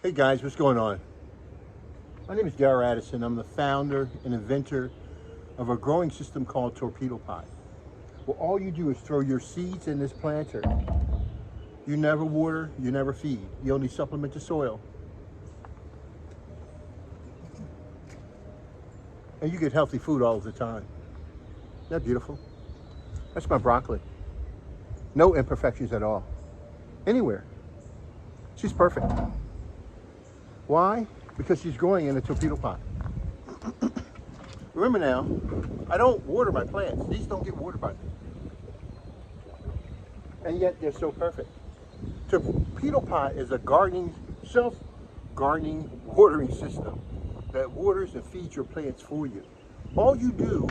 Hey guys, what's going on? My name is Darrell Addison. I'm the founder and inventor of a growing system called Torpedo Pot. Well, all you do is throw your seeds in this planter. You never water, you never feed. You only supplement the soil. And you get healthy food all the time. Isn't that beautiful? That's my broccoli. No imperfections at all. Anywhere. She's perfect. Why? Because she's growing in a torpedo pot. Remember now, I don't water my plants. These don't get watered by me. And yet they're so perfect. Torpedo pot is a self-gardening watering system that waters and feeds your plants for you. All you do,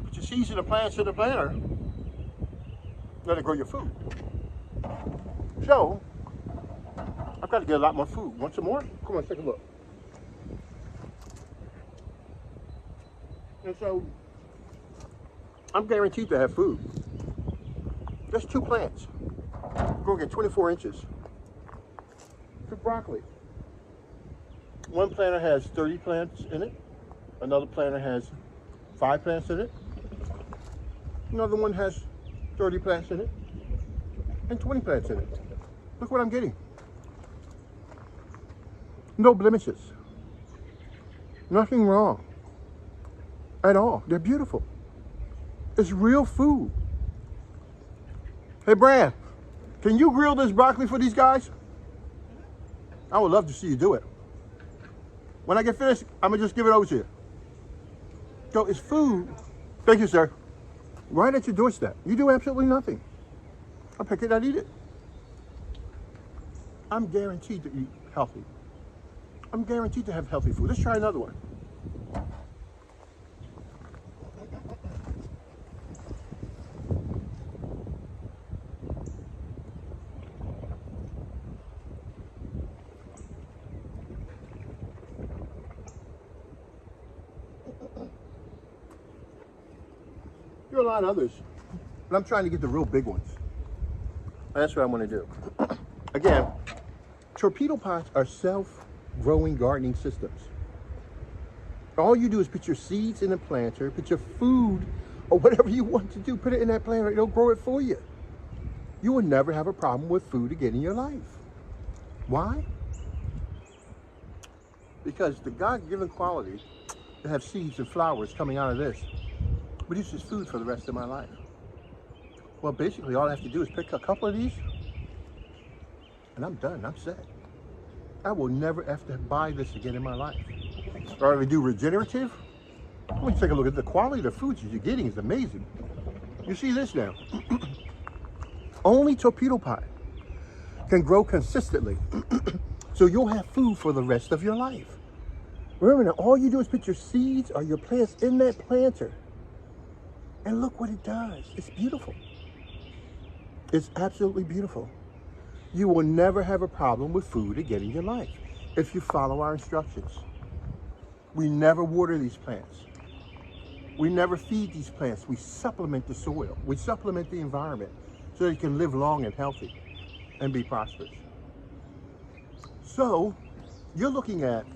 put your seeds in the plants in the planter, let it grow your food. So, I've got to get a lot more food. Want some more? Come on, take a look. And so, I'm guaranteed to have food. There's 2 plants. We're going to get 24 inches. For broccoli. One planter has 30 plants in it. Another planter has 5 plants in it. Another one has 30 plants in it. And 20 plants in it. Look what I'm getting. No blemishes. Nothing wrong at all. They're beautiful. It's real food. Hey, Brad, can you grill this broccoli for these guys? I would love to see you do it. When I get finished, I'm going to just give it over to you. So it's food. Thank you, sir. Right at your doorstep. You do absolutely nothing. I'll pick it, I'll eat it. I'm guaranteed to eat healthy. I'm guaranteed to have healthy food. Let's try another one. There are a lot of others, but I'm trying to get the real big ones. That's what I want to do. Again, torpedo pots are self-growing gardening systems. All you do is put your seeds in a planter, put your food or whatever you want to do, put it in that planter, it'll grow it for you. You will never have a problem with food again in your life. Why? Because the God-given quality to have seeds and flowers coming out of this produces food for the rest of my life. Well, basically all I have to do is pick a couple of these and I'm done, I'm set. I will never have to buy this again in my life. Or if we do regenerative, let me take a look at the quality of the foods you're getting is amazing. You see this now. Only torpedo pot can grow consistently. So you'll have food for the rest of your life. Remember now, all you do is put your seeds or your plants in that planter. And look what it does. It's beautiful. It's absolutely beautiful. You will never have a problem with food again in your life if you follow our instructions. We never water these plants. We never feed these plants. We supplement the soil. We supplement the environment so they can live long and healthy and be prosperous. So you're looking at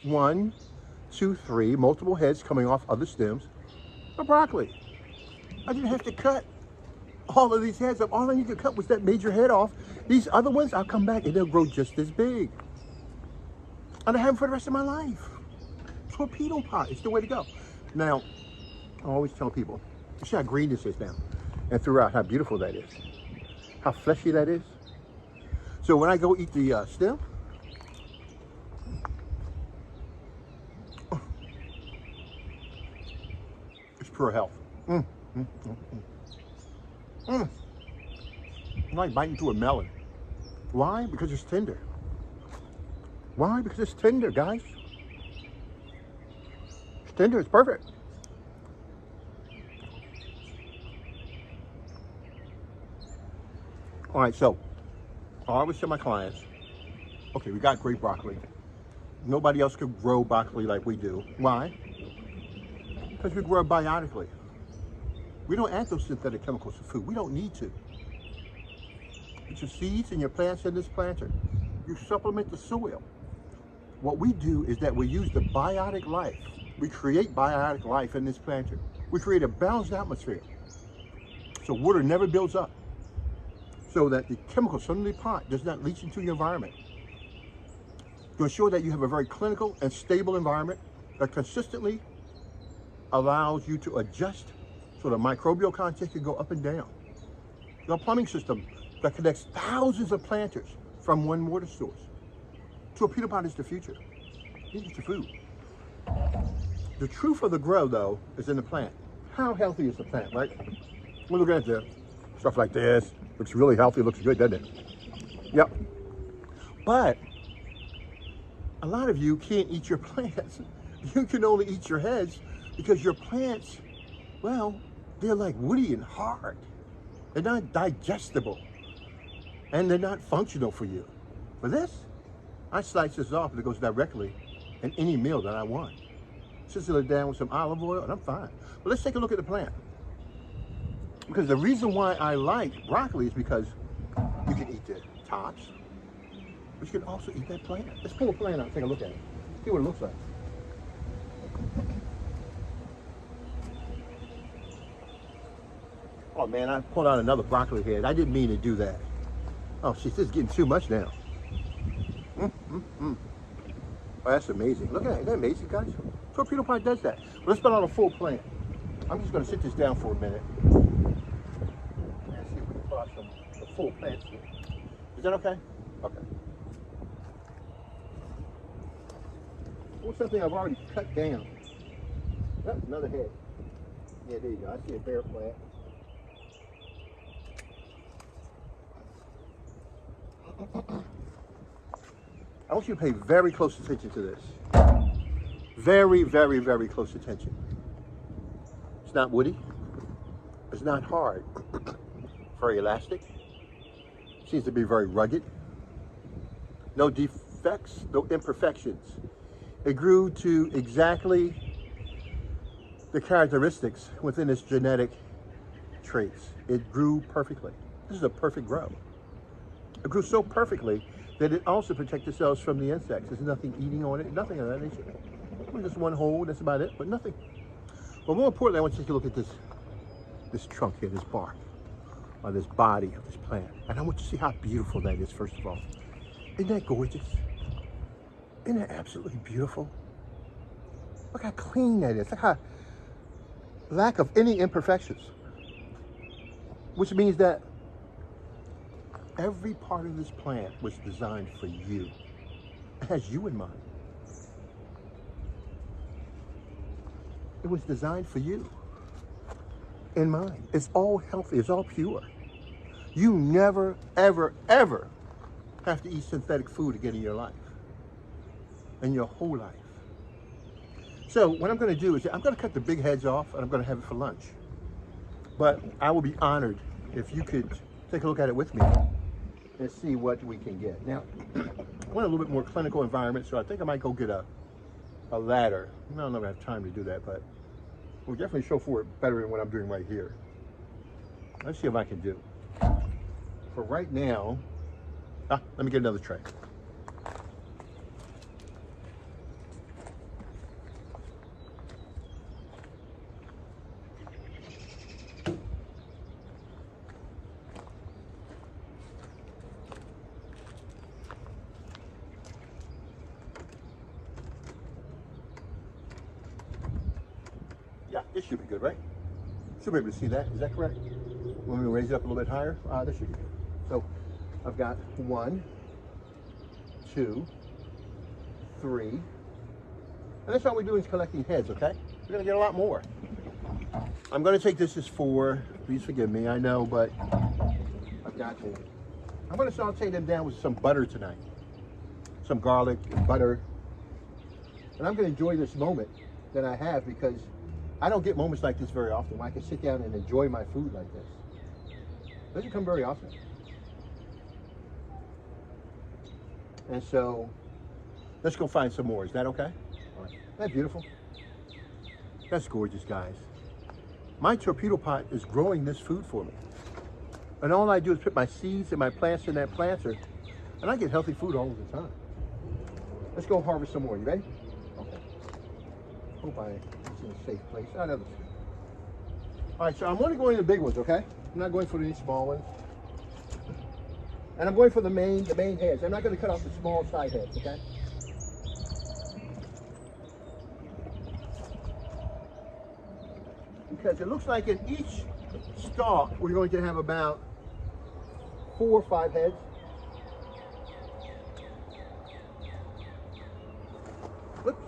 1, 2, 3, multiple heads coming off other stems of broccoli. I didn't have to cut all of these heads up. All I need to cut was that major head off. These other ones, I'll come back and they'll grow just as big. And I have them for the rest of my life. Torpedo pot is the way to go. Now, I always tell people, you see how green this is now? And throughout, how beautiful that is. How fleshy that is. So when I go eat the stem, it's pure health. It's like biting into a melon. Why? Because it's tender. Why? Because it's tender, guys. It's tender, it's perfect. All right, so I always tell my clients, okay, we got great broccoli. Nobody else could grow broccoli like we do. Why? Because we grow biotically. We don't add those synthetic chemicals to food. We don't need to. Put your seeds and your plants in this planter. You supplement the soil. What we do is that we use the biotic life. We create biotic life in this planter. We create a balanced atmosphere. So water never builds up. So that the chemicals from the pot does not leach into your environment. To ensure that you have a very clinical and stable environment that consistently allows you to adjust so the microbial content can go up and down. The plumbing system that connects thousands of planters from one water source. So a peanut pot is the future. You eat your food. The truth of the grow, though, is in the plant. How healthy is the plant, right? We're looking at the stuff like this. Looks really healthy, looks good, doesn't it? Yep. But a lot of you can't eat your plants. You can only eat your heads because your plants, well, they're like woody and hard. They're not digestible. And they're not functional for you. For this, I slice this off and it goes directly in any meal that I want. Sizzle it down with some olive oil and I'm fine. But let's take a look at the plant. Because the reason why I like broccoli is because you can eat the tops, but you can also eat that plant. Let's pull a plant out and take a look at it. See what it looks like. Oh man, I pulled out another broccoli head. I didn't mean to do that. Oh, she's just getting too much now. Oh, that's amazing. Look at that. Isn't that amazing, guys? Torpedo pot does that. Well, let's put on a full plant. I'm just going to sit this down for a minute. And see if we can pull out the full plants here. Is that okay? Okay. What's something I've already cut down? Oh, another head. Yeah, there you go. I see a bare plant. I want you to pay very close attention to this. Very, very, very close attention. It's not woody. It's not hard. Very elastic. Seems to be very rugged. No defects, no imperfections. It grew to exactly the characteristics within its genetic traits. It grew perfectly. This is a perfect grow. It grew so perfectly that it also protects the cells from the insects. There's nothing eating on it, nothing of that nature. Just one hole, that's about it, but nothing. But more importantly, I want you to take a look at this trunk here, this bark, or this body of this plant. And I want you to see how beautiful that is, first of all. Isn't that gorgeous? Isn't that absolutely beautiful? Look how clean that is. Look how lack of any imperfections. Which means that every part of this plant was designed for you. It has you in mind. It was designed for you in mind. It's all healthy, it's all pure. You never, ever, ever have to eat synthetic food again in your life. In your whole life. So what I'm gonna do is I'm gonna cut the big heads off and I'm gonna have it for lunch. But I will be honored if you could take a look at it with me and see what we can get. Now, I want a little bit more clinical environment, so I think I might go get a ladder. I don't know if I have time to do that, but we'll definitely show for it better than what I'm doing right here. Let's see if I can do. For right now, let me get another tray. Yeah, this should be good, right? Should be able to see that. Is that correct? When we raise it up a little bit higher, this should be good. So I've got 1, 2, 3. And that's all we're doing is collecting heads, okay? We're gonna get a lot more. I'm gonna take this as 4. Please forgive me, I know, but I've got to. I'm gonna saute them down with some butter tonight. Some garlic and butter. And I'm gonna enjoy this moment that I have because I don't get moments like this very often where I can sit down and enjoy my food like this. It doesn't come very often. And so, let's go find some more. Is that okay? All right. Isn't that beautiful? That's gorgeous, guys. My torpedo pot is growing this food for me. And all I do is put my seeds and my plants in that planter, and I get healthy food all the time. Let's go harvest some more. You ready? Okay. Hope it's in a safe place. I know this. All right, so I'm only going to the big ones, okay? I'm not going for any small ones. And I'm going for the main heads. I'm not going to cut off the small side heads, okay? Because it looks like in each stalk, we're going to have about 4 or 5 heads. Whoops.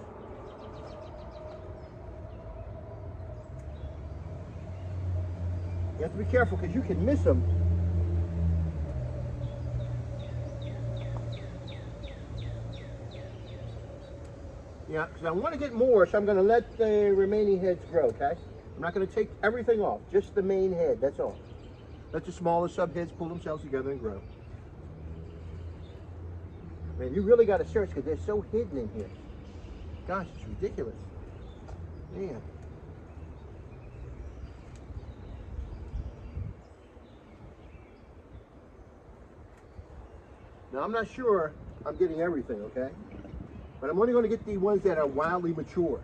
You have to be careful because you can miss them. Yeah, because I want to get more, so I'm going to let the remaining heads grow, okay? I'm not going to take everything off, just the main head, that's all. Let the smaller subheads pull themselves together and grow. Man, you really got to search because they're so hidden in here. Gosh, it's ridiculous. Man. Now, I'm not sure I'm getting everything, okay? But I'm only going to get the ones that are wildly mature.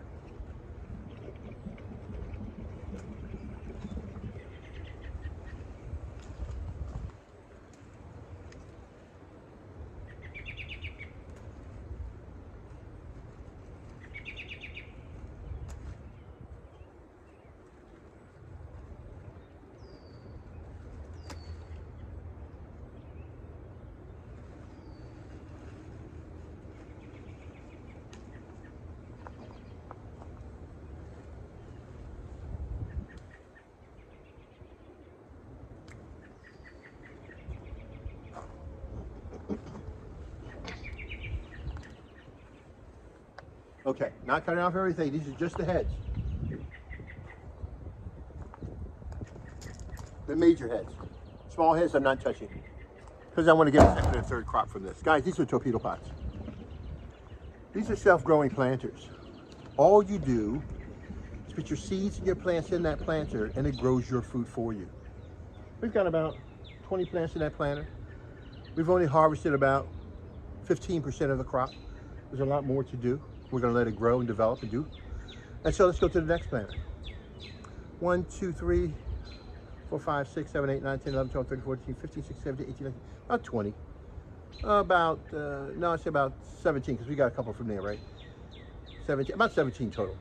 Okay, not cutting off everything. These are just the heads. The major heads. Small heads I'm not touching. Because I want to get a second and third crop from this. Guys, these are torpedo pots. These are self-growing planters. All you do is put your seeds and your plants in that planter and it grows your food for you. We've got about 20 plants in that planter. We've only harvested about 15% of the crop. There's a lot more to do. We're going to let it grow and develop and do. And so let's go to the next planter. 1, 2, 3, 4, 5, 6, 7, 8, 9, 10, 11, 12, 13, 14, 15, 16, 17, 18, 19, about 20. No, I'd say about 17 because we got a couple from there, right? 17, about 17 total.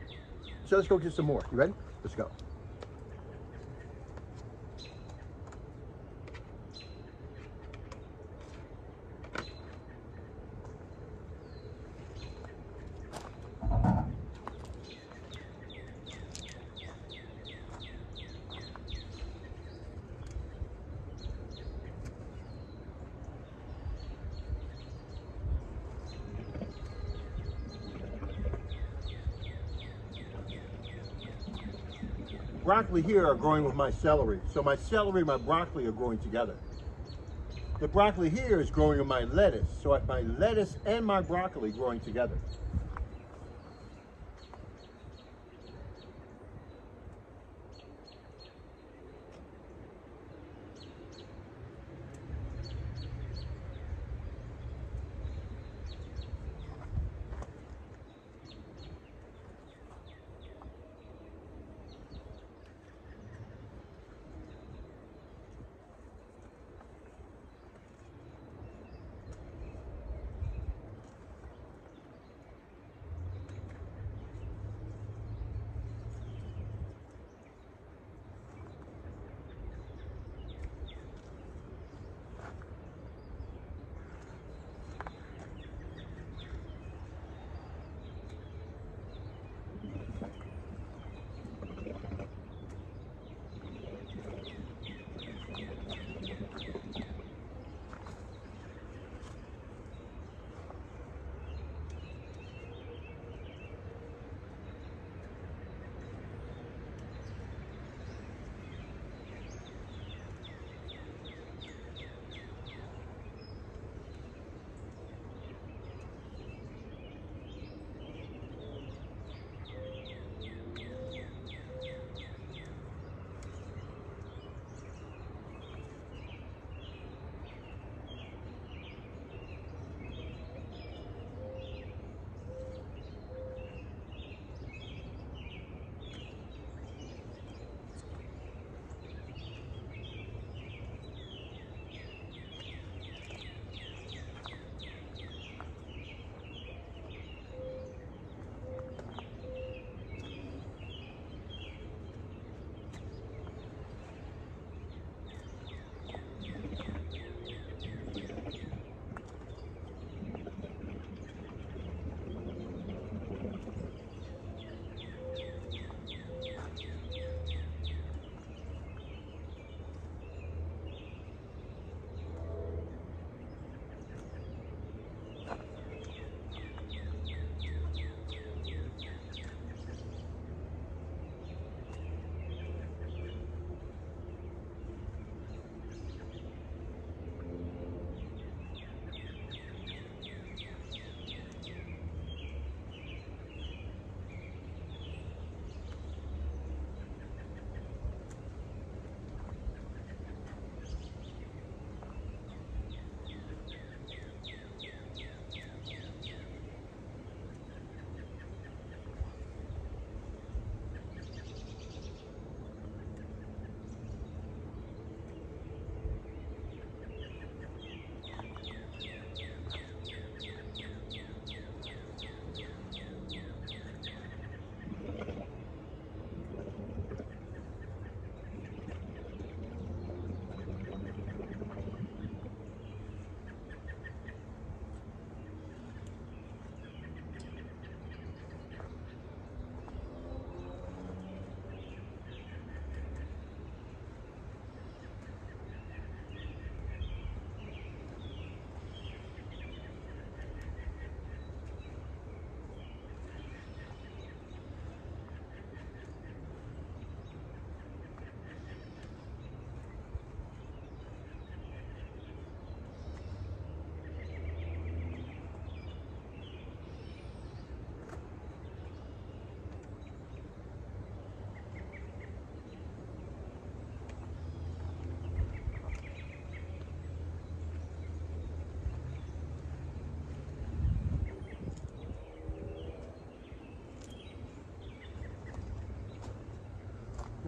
So let's go get some more. You ready? Let's go. Broccoli here are growing with my celery. So my celery and my broccoli are growing together. The broccoli here is growing with my lettuce. So my lettuce and my broccoli growing together.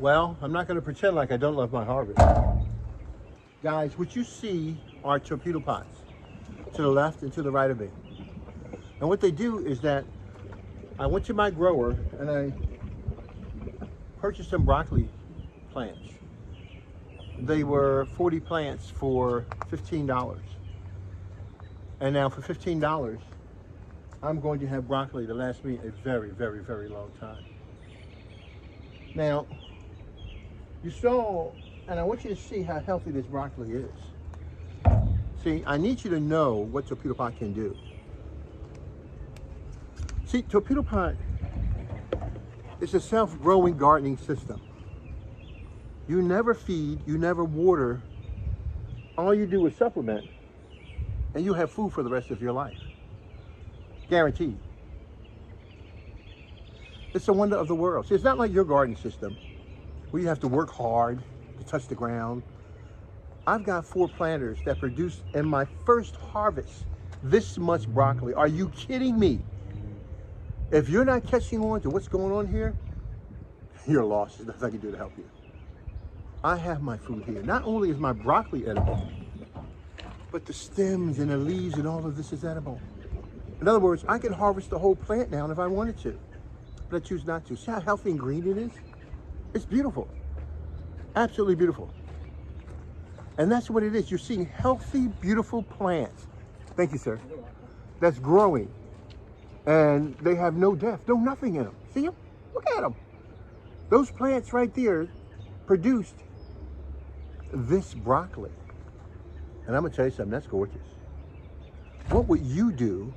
Well, I'm not going to pretend like I don't love my harvest. Guys, what you see are torpedo pots to the left and to the right of me. And what they do is that I went to my grower and I purchased some broccoli plants. They were 40 plants for $15. And now for $15, I'm going to have broccoli to last me a very, very, very long time. Now, you saw, and I want you to see how healthy this broccoli is. See, I need you to know what torpedo pot can do. See, torpedo pot is a self-growing gardening system. You never feed, you never water. All you do is supplement, and you have food for the rest of your life. Guaranteed. It's a wonder of the world. See, it's not like your garden system where you have to work hard to touch the ground. I've got 4 planters that produce in my first harvest this much broccoli. Are you kidding me? If you're not catching on to what's going on here, you're lost. There's nothing I can do to help you. I have my food here. Not only is my broccoli edible, but the stems and the leaves and all of this is edible. In other words, I can harvest the whole plant down if I wanted to, but I choose not to. See how healthy and green it is? It's beautiful. Absolutely beautiful. And that's what it is. You're seeing healthy, beautiful plants. Thank you, sir. That's growing. And they have no death, no nothing in them. See them? Look at them. Those plants right there produced this broccoli. And I'm gonna tell you something, that's gorgeous. What would you do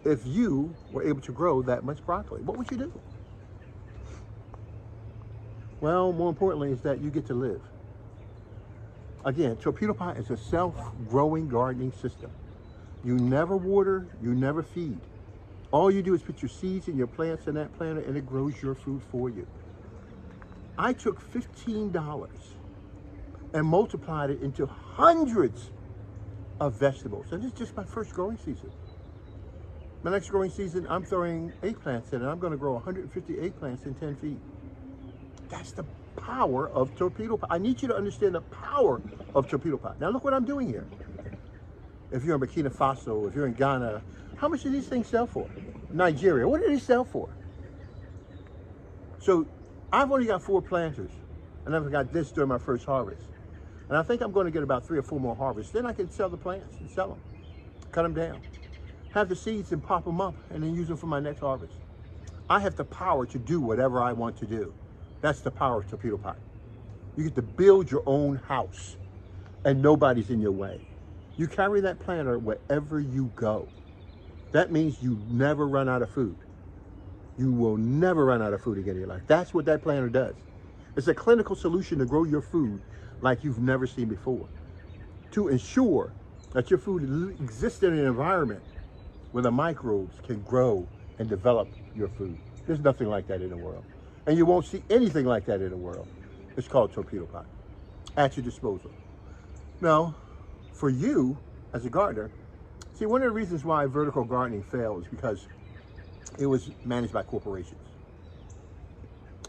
if you were able to grow that much broccoli? What would you do? Well, more importantly is that you get to live. Again, torpedo pot is a self-growing gardening system. You never water, you never feed. All you do is put your seeds and your plants in that planter and it grows your food for you. I took $15 and multiplied it into hundreds of vegetables. And it's just my first growing season. My next growing season, I'm throwing eggplants in and I'm gonna grow 150 eggplants in 10 feet. That's the power of torpedo pot. I need you to understand the power of torpedo pot. Now look what I'm doing here. If you're in Burkina Faso, if you're in Ghana, how much do these things sell for? Nigeria, what do they sell for? So I've only got 4 planters and I've got this during my first harvest. And I think I'm going to get about 3 or 4 more harvests. Then I can sell the plants and sell them, cut them down, have the seeds and pop them up and then use them for my next harvest. I have the power to do whatever I want to do. That's the power of torpedo pot. You get to build your own house and nobody's in your way. You carry that planter wherever you go. That means you never run out of food. You will never run out of food again in your life. That's what that planter does. It's a clinical solution to grow your food like you've never seen before. To ensure that your food exists in an environment where the microbes can grow and develop your food. There's nothing like that in the world. And you won't see anything like that in the world. It's called torpedo pot, at your disposal. Now, for you as a gardener, see, one of the reasons why vertical gardening failed is because it was managed by corporations.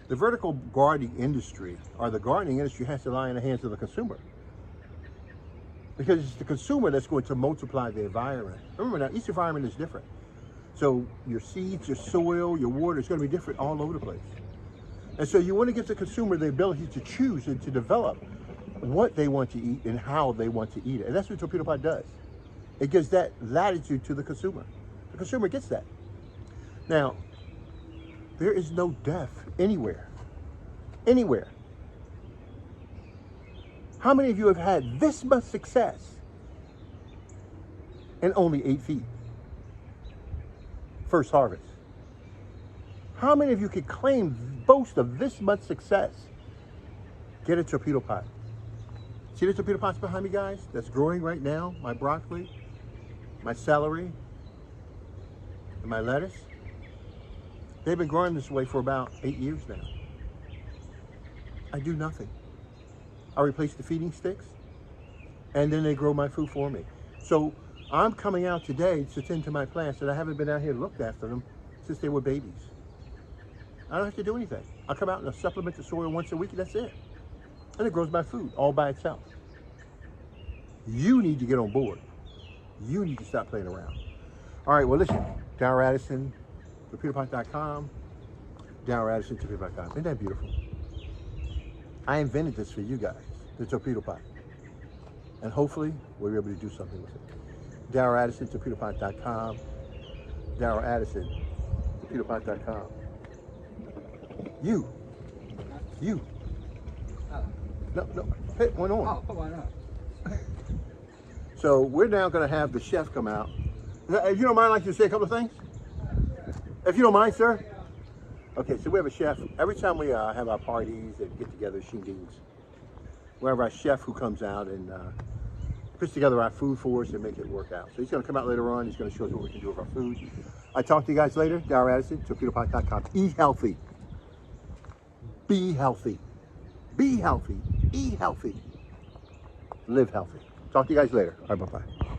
The vertical gardening industry, or the gardening industry, has to lie in the hands of the consumer. Because it's the consumer that's going to multiply the environment. Remember now, each environment is different. So your seeds, your soil, your water is going to be different all over the place. And so you want to give the consumer the ability to choose and to develop what they want to eat and how they want to eat it. And that's what torpedo pot does. It gives that latitude to the consumer. The consumer gets that. Now, there is no death anywhere. Anywhere. How many of you have had this much success in only 8 feet? First harvest. How many of you could boast of this much success? Get a torpedo pot. See the torpedo pots behind me, guys? That's growing right now. My broccoli, my celery, and my lettuce. They've been growing this way for about 8 years now. I do nothing. I replace the feeding sticks, and then they grow my food for me. So I'm coming out today to tend to my plants, and I haven't been out here to look after them since they were babies. I don't have to do anything. I come out and I supplement the soil once a week, and that's it. And it grows my food all by itself. You need to get on board. You need to stop playing around. All right, well, listen, Darrell Addison, TorpedoPot.com, Darrell Addison, TorpedoPot.com. Isn't that beautiful? I invented this for you guys, the Torpedo Pot. And hopefully, we'll be able to do something with it. Darrell Addison, TorpedoPot.com, Darrell Addison, TorpedoPot.com. You. No, hit one on. Oh, come on up. So we're now going to have the chef come out. If you don't mind, I'd like to say a couple of things. If you don't mind, sir. Okay, so we have a chef. Every time we have our parties and get together, shindigs, we have our chef who comes out and puts together our food for us and make it work out. So he's going to come out later on. He's going to show us what we can do with our food. I talk to you guys later. Darrell Addison, TorpedoPot.com. Eat healthy. Be healthy. Be healthy. Eat healthy. Live healthy. Talk to you guys later. All right, bye-bye.